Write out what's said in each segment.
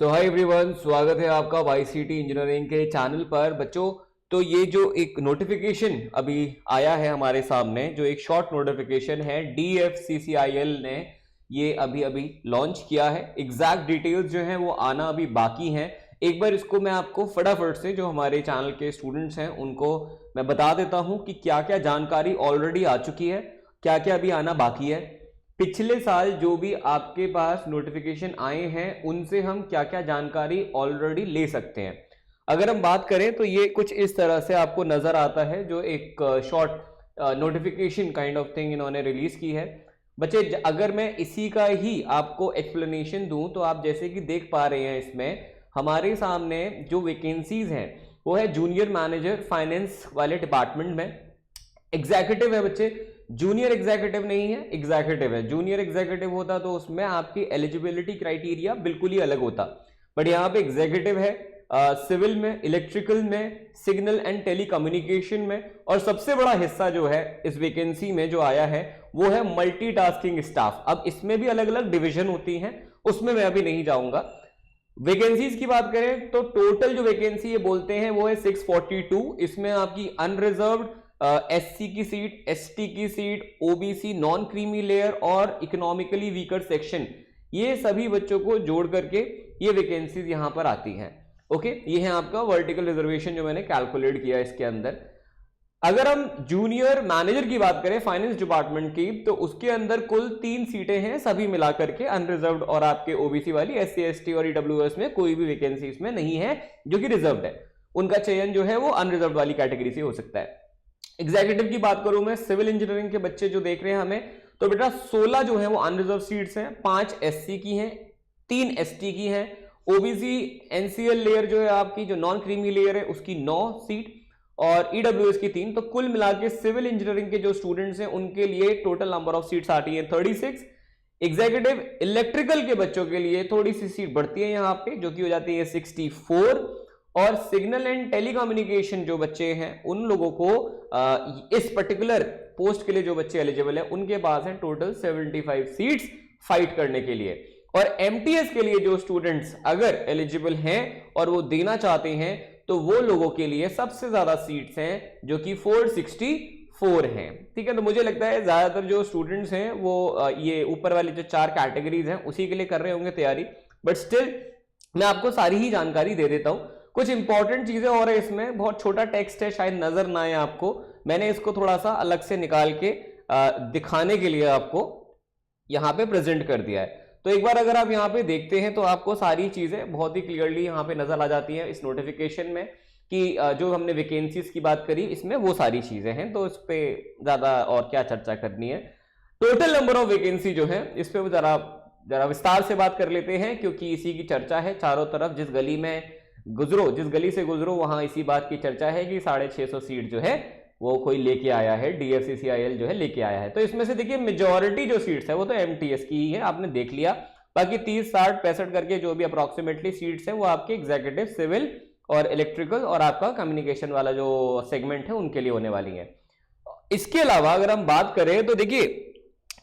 सो hi everyone, स्वागत है आपका वाईसीटी इंजीनियरिंग के चैनल पर। बच्चों, तो ये जो एक नोटिफिकेशन अभी आया है हमारे सामने, जो एक शॉर्ट नोटिफिकेशन है, DFCCIL ने ये अभी अभी लॉन्च किया है। एग्जैक्ट डिटेल्स जो हैं वो आना अभी बाकी हैं। एक बार इसको मैं आपको फटाफट से जो हमारे चैनल के स्टूडेंट्स हैं उनको मैं बता देता हूं कि क्या क्या जानकारी ऑलरेडी आ चुकी है, क्या क्या अभी आना बाकी है। पिछले साल जो भी आपके पास नोटिफिकेशन आए हैं उनसे हम क्या क्या जानकारी ऑलरेडी ले सकते हैं। अगर हम बात करें तो ये कुछ इस तरह से आपको नजर आता है, जो एक short notification kind of thing इन्होंने रिलीज की है। बच्चे, अगर मैं इसी का ही आपको एक्सप्लेनेशन दूं तो आप जैसे कि देख पा रहे हैं, इसमें हमारे सामने जो वैकेंसीज हैं वो है जूनियर मैनेजर फाइनेंस वाले डिपार्टमेंट में। एग्जीक्यूटिव है बच्चे, जूनियर एग्जीक्यूटिव नहीं है, एग्जीक्यूटिव है। जूनियर एग्जीक्यूटिव होता तो उसमें आपकी एलिजिबिलिटी क्राइटेरिया बिल्कुल ही अलग होता, बट यहाँ पे एग्जीक्यूटिव है सिविल में, इलेक्ट्रिकल में, सिग्नल एंड टेलीकम्युनिकेशन में, और सबसे बड़ा हिस्सा जो है इस वैकेंसी में जो आया है वो है मल्टीटास्किंग स्टाफ। अब इसमें भी अलग अलग डिविजन होती हैं, उसमें मैं अभी नहीं जाऊंगा। वैकेंसीज की बात करें तो टोटल जो वैकेंसी ये बोलते हैं वो है 642। इसमें आपकी अनरिजर्व्ड, SC की सीट, ST की seat, OBC, non creamy layer और इकोनॉमिकली वीकर सेक्शन, ये सभी बच्चों को जोड़ करके ये वैकेंसीज यहां पर आती हैं। ओके, ये है आपका वर्टिकल रिजर्वेशन जो मैंने कैलकुलेट किया इसके अंदर। अगर हम जूनियर मैनेजर की बात करें फाइनेंस डिपार्टमेंट की, तो उसके अंदर कुल 3 सीटें हैं, सभी मिलाकर के, अनरिजर्व्ड और आपके OBC वाली। SC, ST और EWS में कोई भी वैकेंसी इसमें नहीं है जो कि रिजर्व्ड है। उनका चयन जो है वो अनरिजर्व्ड वाली कैटेगरी से हो सकता है। एग्जीक्यूटिव की बात करूं मैं, सिविल इंजीनियरिंग के बच्चे जो देख रहे हैं हमें, तो बेटा 16 जो है वो अनरिजर्व सीट्स हैं, 5 SC की हैं, 3 ST की हैं, OBC NCL लेयर जो है आपकी, जो नॉन क्रीमी लेयर है, उसकी 9 सीट और EWS की 3। तो कुल मिला के सिविल इंजीनियरिंग के जो स्टूडेंट्स हैं उनके लिए टोटल नंबर ऑफ सीट्स आती है 36। एग्जीक्यूटिव इलेक्ट्रिकल के बच्चों के लिए थोड़ी सी सीट बढ़ती है यहाँ पे, जो कि हो जाती है 64। और सिग्नल एंड टेलीकम्युनिकेशन जो बच्चे हैं उन लोगों को इस पर्टिकुलर पोस्ट के लिए जो बच्चे एलिजिबल है उनके पास है टोटल 75 सीट्स फाइट करने के लिए। और MTS के लिए जो स्टूडेंट्स अगर एलिजिबल हैं और वो देना चाहते हैं तो वो लोगों के लिए सबसे ज्यादा सीट्स हैं, जो कि 464 हैं। ठीक है, तो मुझे लगता है ज्यादातर जो स्टूडेंट्स हैं वो ये ऊपर वाली जो 4 कैटेगरीज हैं उसी के लिए कर रहे होंगे तैयारी, बट स्टिल मैं आपको सारी ही जानकारी दे देता हूं। कुछ इंपॉर्टेंट चीजें और है इसमें, बहुत छोटा टेक्स्ट है, शायद नजर ना आए आपको, मैंने इसको थोड़ा सा अलग से निकाल के दिखाने के लिए आपको यहां पे प्रेजेंट कर दिया है। तो एक बार अगर आप यहां पे देखते हैं तो आपको सारी चीजें बहुत ही क्लियरली यहां पे नजर आ जाती हैं इस नोटिफिकेशन में, कि जो हमने वैकेंसीज की बात करी इसमें वो सारी चीजें हैं, तो इस पे ज्यादा और क्या चर्चा करनी है। टोटल नंबर ऑफ वैकेंसी जो है इस पे जरा विस्तार से बात कर लेते हैं, क्योंकि इसी की चर्चा है चारों तरफ। जिस गली से गुजरो वहां इसी बात की चर्चा है कि 650 सीट जो है वो कोई लेके आया है, DFCCIL जो है लेके आया है। तो इसमें से देखिए मेजॉरिटी जो सीट्स है वो तो MTS की ही है, आपने देख लिया। बाकी 30, 60, 65 करके जो भी अप्रोक्सीमेटली सीट्स हैं वो आपके एग्जीक्यूटिव, सिविल और इलेक्ट्रिकल और आपका कम्युनिकेशन वाला जो सेगमेंट है उनके लिए होने वाली है। इसके अलावा अगर हम बात करें तो देखिए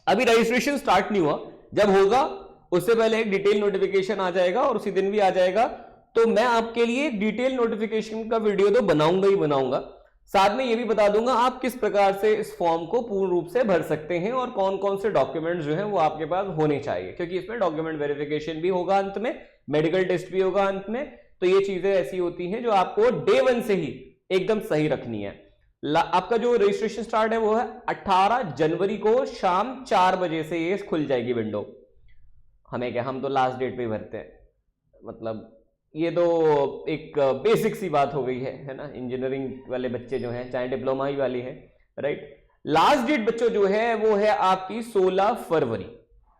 अभी रजिस्ट्रेशन स्टार्ट नहीं हुआ, जब होगा उससे पहले एक डिटेल नोटिफिकेशन आ जाएगा और उसी दिन भी आ जाएगा। तो मैं आपके लिए डिटेल नोटिफिकेशन का वीडियो तो बनाऊंगा ही बनाऊंगा, साथ में ये भी बता दूंगा आप किस प्रकार से इस फॉर्म को पूर्ण रूप से भर सकते हैं और कौन कौन से डॉक्यूमेंट्स जो हैं वो आपके पास होने चाहिए, क्योंकि इसमें डॉक्यूमेंट वेरिफिकेशन भी होगा अंत में, मेडिकल टेस्ट भी होगा अंत में। तो ये चीजें ऐसी होती हैं जो आपको डे 1 से ही एकदम सही रखनी है। आपका जो रजिस्ट्रेशन स्टार्ट है वो है 18 जनवरी को शाम 4 बजे से ये खुल जाएगी विंडो। हमें क्या, हम तो लास्ट डेट पे भरते हैं, मतलब ये तो एक बेसिक सी बात हो गई है ना। इंजीनियरिंग वाले बच्चे जो हैं, चाहे डिप्लोमा ही वाली है, राइट। लास्ट डेट बच्चों जो है वो है आपकी 16 फरवरी,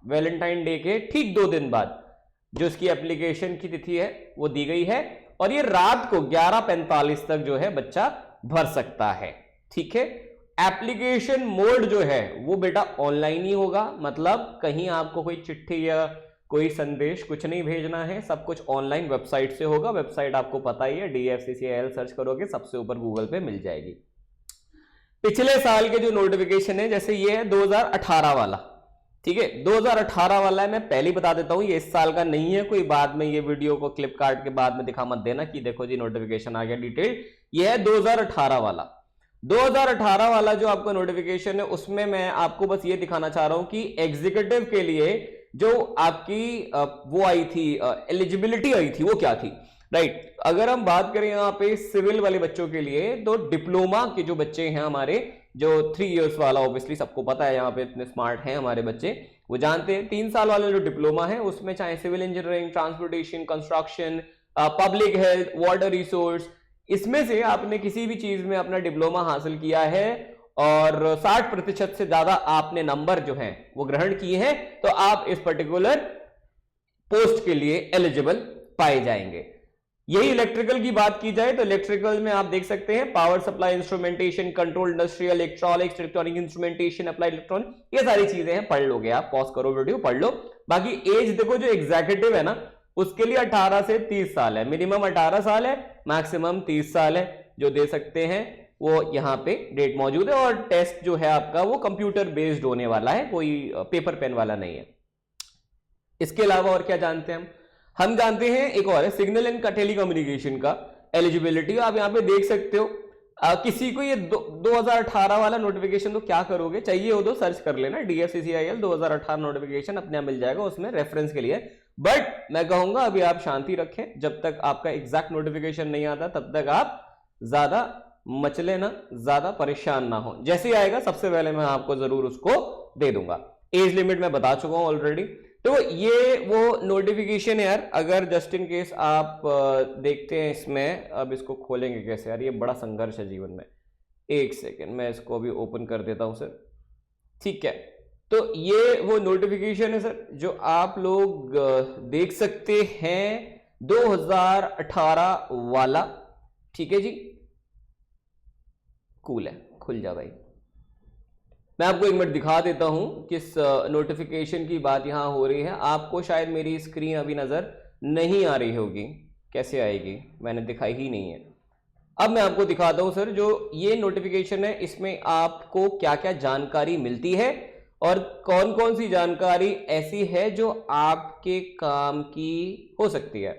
वैलेंटाइन डे के ठीक 2 दिन बाद जो इसकी एप्लीकेशन की तिथि है वो दी गई है। और ये रात को 11:45 तक जो है बच्चा भर सकता है। ठीक है, एप्लीकेशन मोड जो है वो बेटा ऑनलाइन ही होगा, मतलब कहीं आपको कोई चिट्ठी या कोई संदेश कुछ नहीं भेजना है, सब कुछ ऑनलाइन वेबसाइट से होगा। वेबसाइट आपको पता ही है, DFCCIL सर्च करोगे सबसे ऊपर गूगल पे मिल जाएगी। पिछले साल के जो नोटिफिकेशन है, जैसे ये है 2018 वाला, ठीक है, 2018 वाला है, मैं पहले ही बता देता हूं ये इस साल का नहीं है, कोई बाद में ये वीडियो को क्लिप काट के बाद में दिखा मत देना कि देखो जी नोटिफिकेशन आ गया डिटेल। ये है 2018 वाला। 2018 वाला जो आपका नोटिफिकेशन है उसमें मैं आपको बस ये दिखाना चाह रहा हूं कि एग्जीक्यूटिव के लिए जो आपकी वो आई थी एलिजिबिलिटी आई थी वो क्या थी, राइट। अगर हम बात करें यहाँ पे सिविल वाले बच्चों के लिए तो डिप्लोमा के जो बच्चे हैं हमारे, जो 3 इयर्स वाला, ऑब्वियसली सबको पता है, यहाँ पे इतने स्मार्ट हैं हमारे बच्चे, वो जानते हैं 3 साल वाला जो डिप्लोमा है उसमें चाहे civil engineering, transportation, construction, public health, water resource, इसमें से आपने किसी भी चीज में अपना डिप्लोमा हासिल किया है और 60% से ज्यादा आपने नंबर जो है वो ग्रहण किए हैं, तो आप इस पर्टिकुलर पोस्ट के लिए एलिजिबल पाए जाएंगे। यही इलेक्ट्रिकल की बात की जाए तो इलेक्ट्रिकल में आप देख सकते हैं power supply, instrumentation, control, industrial, electronics, electronic instrumentation, applied electronic, ये सारी चीजें हैं, पढ़ लोगे आप, पॉज करो वीडियो पढ़ लो। बाकी एज देखो, जो एग्जीक्यूटिव है ना उसके लिए 18 से 30 साल है, मिनिमम 18 साल है, मैक्सिमम 30 साल है, जो दे सकते हैं वो यहाँ पे डेट मौजूद है। और टेस्ट जो है आपका वो कंप्यूटर बेस्ड होने वाला है, कोई पेपर पेन वाला नहीं है। इसके अलावा और क्या जानते हैं हम जानते हैं एक और है सिग्नल एंड टेलीकम्युनिकेशन का एलिजिबिलिटी। आप यहाँ पे देख सकते हो किसी को ये 2018 वाला नोटिफिकेशन तो क्या करोगे, चाहिए हो तो सर्च कर लेना, DFCCIL 2018 नोटिफिकेशन अपने आप मिल जाएगा उसमें रेफरेंस के लिए। बट मैं कहूंगा अभी आप शांति रखें, जब तक आपका एग्जैक्ट नोटिफिकेशन नहीं आता तब तक आप ज्यादा मचले ना, ज्यादा परेशान ना हो। जैसे ही आएगा सबसे पहले मैं आपको जरूर उसको दे दूंगा। एज लिमिट मैं बता चुका हूं ऑलरेडी। तो ये वो नोटिफिकेशन है यार, अगर जस्ट इन केस आप देखते हैं इसमें, अब इसको खोलेंगे कैसे यार, ये बड़ा संघर्ष है जीवन में। एक सेकेंड मैं इसको अभी ओपन कर देता हूं सर, ठीक है। तो ये वो नोटिफिकेशन है सर जो आप लोग देख सकते हैं 2018 वाला, ठीक है जी। कूल है, खुल जा भाई। मैं आपको एक मिनट दिखा देता हूं किस नोटिफिकेशन की बात यहां हो रही है। आपको शायद मेरी स्क्रीन अभी नजर नहीं आ रही होगी, कैसे आएगी, मैंने दिखाई ही नहीं है। अब मैं आपको दिखाता हूं सर, जो ये नोटिफिकेशन है इसमें आपको क्या क्या जानकारी मिलती है और कौन कौन सी जानकारी ऐसी है जो आपके काम की हो सकती है,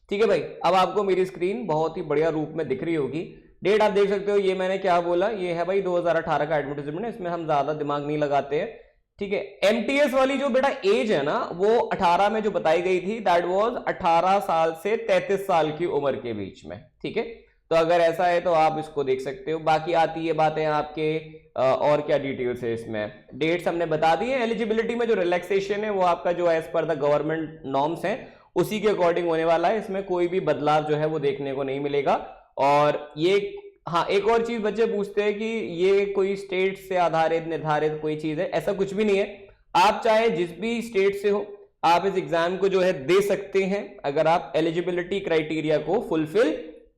ठीक है भाई। अब आपको मेरी स्क्रीन बहुत ही बढ़िया रूप में दिख रही होगी। डेट आप देख सकते हो, ये मैंने क्या बोला, ये है भाई 2018 का एडवर्टाइजमेंट है, इसमें हम ज्यादा दिमाग नहीं लगाते हैं, ठीक है। MTS वाली जो बेटा एज है ना वो 18 में जो बताई गई थी दैट वाज 18 साल से 33 साल की उम्र के बीच में, ठीक है। तो अगर ऐसा है तो आप इसको देख सकते हो। बाकी आती है बातें आपके और क्या डिटेल्स है इसमें, डेट्स हमने बता दी है। एलिजिबिलिटी में जो रिलैक्सेशन है वो आपका जो as per the government norms है उसी के अकॉर्डिंग होने वाला है, इसमें कोई भी बदलाव जो है वो देखने को नहीं मिलेगा। और ये हाँ, एक और चीज बच्चे पूछते हैं कि ये कोई स्टेट से आधारित निर्धारित कोई चीज है, ऐसा कुछ भी नहीं है। आप चाहे जिस भी स्टेट से हो आप इस एग्जाम को जो है दे सकते हैं अगर आप एलिजिबिलिटी क्राइटेरिया को फुलफिल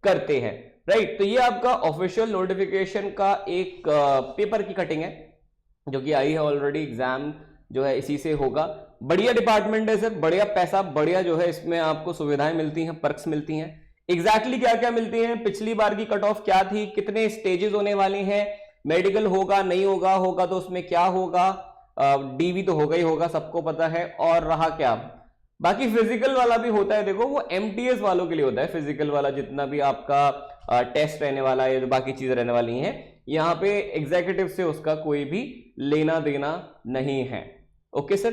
करते हैं, राइट। तो ये आपका ऑफिशियल नोटिफिकेशन का एक पेपर की कटिंग है जो कि आई है ऑलरेडी, एग्जाम जो है इसी से होगा। बढ़िया डिपार्टमेंट है सर, बढ़िया पैसा, बढ़िया जो है इसमें आपको सुविधाएं मिलती हैं, पर्क्स मिलती हैं। एग्जैक्टली क्या क्या मिलती हैं, पिछली बार की कट ऑफ क्या थी, कितने स्टेजेस होने वाले हैं, मेडिकल होगा नहीं होगा, होगा तो उसमें क्या होगा, डीवी तो होगा ही होगा सबको पता है, और रहा क्या बाकी फिजिकल वाला भी होता है। देखो वो MTS वालों के लिए होता है फिजिकल वाला, जितना भी आपका टेस्ट रहने वाला है, जो बाकी चीजें रहने वाली हैं, यहाँ पे एग्जीक्यूटिव से उसका कोई भी लेना देना नहीं है। ओके सर,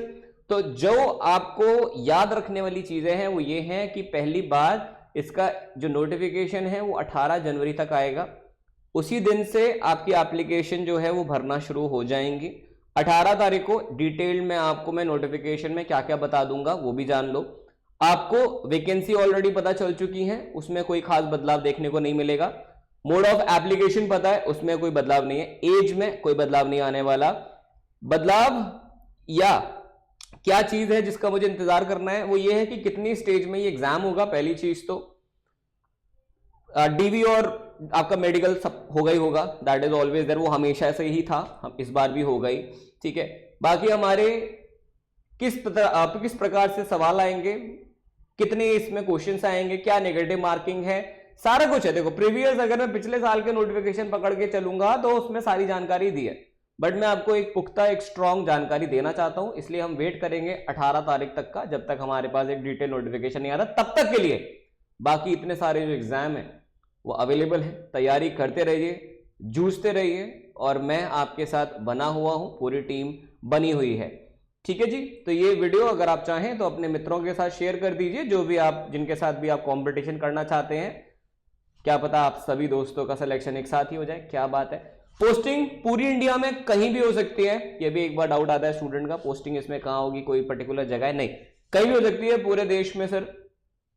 तो जो आपको याद रखने वाली चीजें हैं वो ये हैं कि पहली बार इसका जो नोटिफिकेशन है वो 18 जनवरी तक आएगा, उसी दिन से आपकी एप्लीकेशन जो है वो भरना शुरू हो जाएंगी। 18 तारीख को डिटेल में आपको मैं नोटिफिकेशन में क्या क्या बता दूंगा वो भी जान लो। आपको वैकेंसी ऑलरेडी पता चल चुकी है, उसमें कोई खास बदलाव देखने को नहीं मिलेगा। मोड ऑफ एप्लीकेशन पता है, उसमें कोई बदलाव नहीं है। एज में कोई बदलाव नहीं आने वाला। बदलाव या क्या चीज है जिसका मुझे इंतजार करना है वो ये है कि कितनी स्टेज में ये एग्जाम होगा। पहली चीज तो डीवी और आपका मेडिकल सब होगा ही होगा, दैट इज ऑलवेज देयर, वो हमेशा से ही था, इस बार भी होगा ही, ठीक है। बाकी हमारे किस प्रकार से सवाल आएंगे, कितने इसमें क्वेश्चंस आएंगे, क्या नेगेटिव मार्किंग है, सारा कुछ है। देखो प्रीवियस अगर मैं पिछले साल के नोटिफिकेशन पकड़ के चलूंगा तो उसमें सारी जानकारी दी है। बट मैं आपको एक पुख्ता एक स्ट्रॉन्ग जानकारी देना चाहता हूं, इसलिए हम वेट करेंगे 18 तारीख तक का, जब तक हमारे पास एक डिटेल नोटिफिकेशन नहीं आ रहा। तब तक के लिए बाकी इतने सारे जो एग्जाम है वो अवेलेबल है, तैयारी करते रहिए, जूझते रहिए, और मैं आपके साथ बना हुआ हूं, पूरी टीम बनी हुई है। ठीक है जी, तो ये वीडियो अगर आप चाहें तो अपने मित्रों के साथ शेयर कर दीजिए, जो भी आप जिनके साथ भी आप कंपटीशन करना चाहते हैं। क्या पता आप सभी दोस्तों का सिलेक्शन एक साथ ही हो जाए, क्या बात है। पोस्टिंग पूरी इंडिया में कहीं भी हो सकती है, ये भी एक बार डाउट आता है स्टूडेंट का, पोस्टिंग इसमें कहां होगी, कोई पर्टिकुलर जगह है, नहीं, कहीं भी हो सकती है पूरे देश में सर।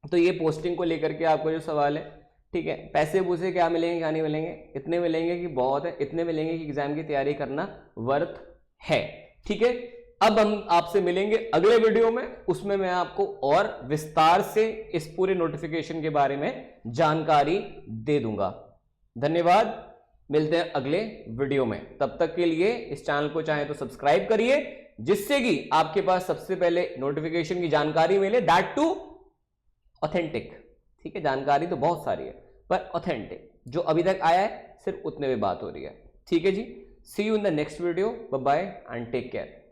तो ये पोस्टिंग को लेकर के आपको जो सवाल है, ठीक है, पैसे पूसे क्या मिलेंगे क्या नहीं मिलेंगे, इतने मिलेंगे कि बहुत है, इतने मिलेंगे कि एग्जाम की तैयारी करना वर्थ है। ठीक है, अब हम आपसे मिलेंगे अगले वीडियो में, उसमें मैं आपको और विस्तार से इस पूरे नोटिफिकेशन के बारे में जानकारी दे दूंगा। धन्यवाद, मिलते हैं अगले वीडियो में। तब तक के लिए इस चैनल को चाहे तो सब्सक्राइब करिए, जिससे कि आपके पास सबसे पहले नोटिफिकेशन की जानकारी मिले, दैट टू ऑथेंटिक। ठीक है, जानकारी तो बहुत सारी है पर ऑथेंटिक जो अभी तक आया है सिर्फ उतने में बात हो रही है। ठीक है जी, see you in the next video, bye bye and take care.